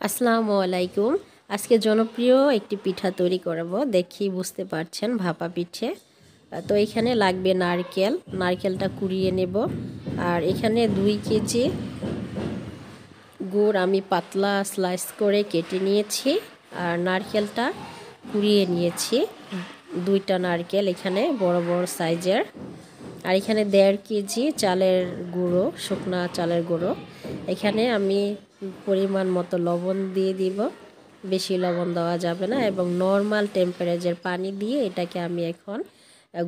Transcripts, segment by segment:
আসসালামু আলাইকুম। আজকে জনপ্রিয় একটি পিঠা তৈরি করব, দেখি বুঝতে পারছেন, ভাপা পিঠে। তো এখানে লাগবে নারকেলটা কুড়িয়ে নেব। আর এখানে 2 কেজি গুড় আমি পাতলা স্লাইস করে কেটে নিয়েছি। আর নারকেলটা কুড়িয়ে নিয়েছি, 2টা নারকেল এখানে বড় বড় সাইজের। আর এখানে 1.5 কেজি চালের গুঁড়ো, শুকনা চালের গুঁড়ো। এখানে আমি পরিমাণ মতো লবণ দিয়ে দিব, বেশি লবণ দেওয়া যাবে না। এবং নর্মাল টেম্পারেচার পানি দিয়ে এটাকে আমি এখন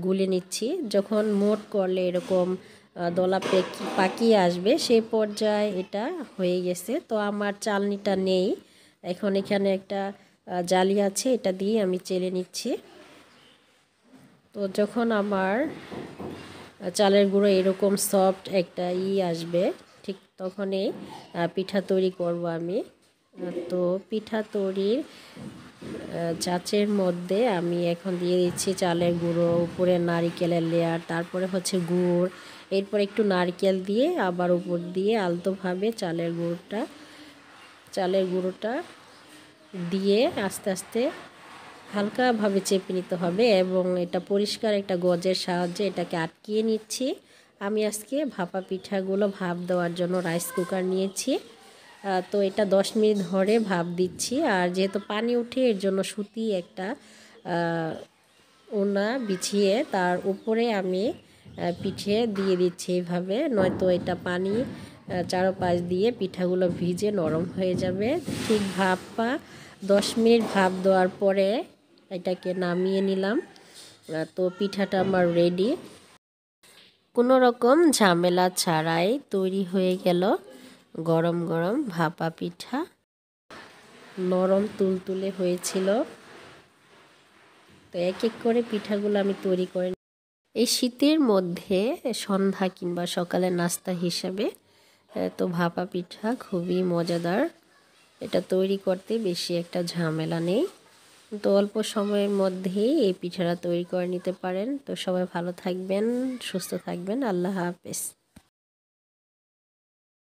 গুলে নিচ্ছি। যখন মোট করলে এরকম দলা পাকিয়ে আসবে, সেই পর্যায়ে এটা হয়ে গেছে। তো আমার চালনিটা নেই, এখন এখানে একটা জালি আছে, এটা দিয়ে আমি চেলে নিচ্ছি। তো যখন আমার চালের গুঁড়ো এরকম সফট একটা আসবে, ঠিক তখনই পিঠা তৈরি করব আমি। তো পিঠা তৈরির চাচের মধ্যে আমি এখন দিয়ে দিচ্ছি চালের গুঁড়ো, উপরে নারিকেলের লেয়ার, তারপরে হচ্ছে গুড়, এরপর একটু নারকেল দিয়ে আবার উপর দিয়ে আলতোভাবে চালের গুঁড়োটা দিয়ে আস্তে আস্তে হালকাভাবে চেপে নিতে হবে। এবং এটা পরিষ্কার একটা গজের সাহায্যে এটাকে আটকিয়ে নিচ্ছি। আমি আজকে ভাপা পিঠাগুলো ভাপ দেওয়ার জন্য রাইস কুকার নিয়েছি। তো এটা 10 মিনিট ধরে ভাপ দিচ্ছি। আর যেহেতু পানি উঠে, এর জন্য সুতি একটা ওনা বিছিয়ে তার উপরে আমি পিঠে দিয়ে দিচ্ছি এইভাবে, নয়তো এটা পানি চারপাশ দিয়ে পিঠাগুলো ভিজে নরম হয়ে যাবে। ঠিক 10 মিনিট ভাপ দেওয়ার পরে এটাকে নামিয়ে নিলাম। তো পিঠাটা আমার রেডি, কোনো রকম ঝামেলা ছাড়াই তৈরি হয়ে গেল গরম গরম ভাপা পিঠা। নরম তুলতুলে হয়েছিল। তো এক এক করে পিঠাগুলো আমি তৈরি করে এই শীতের মধ্যে সন্ধ্যা কিংবা সকালে নাস্তা হিসাবে। তো ভাপা পিঠা খুবই মজাদার, এটা তৈরি করতে বেশি একটা ঝামেলা নেই। তো অল্প সময়ের মধ্যেই এই পিঠাটা তৈরি করে নিতে পারেন। তো সবাই ভালো থাকবেন, সুস্থ থাকবেন। আল্লাহ হাফেজ।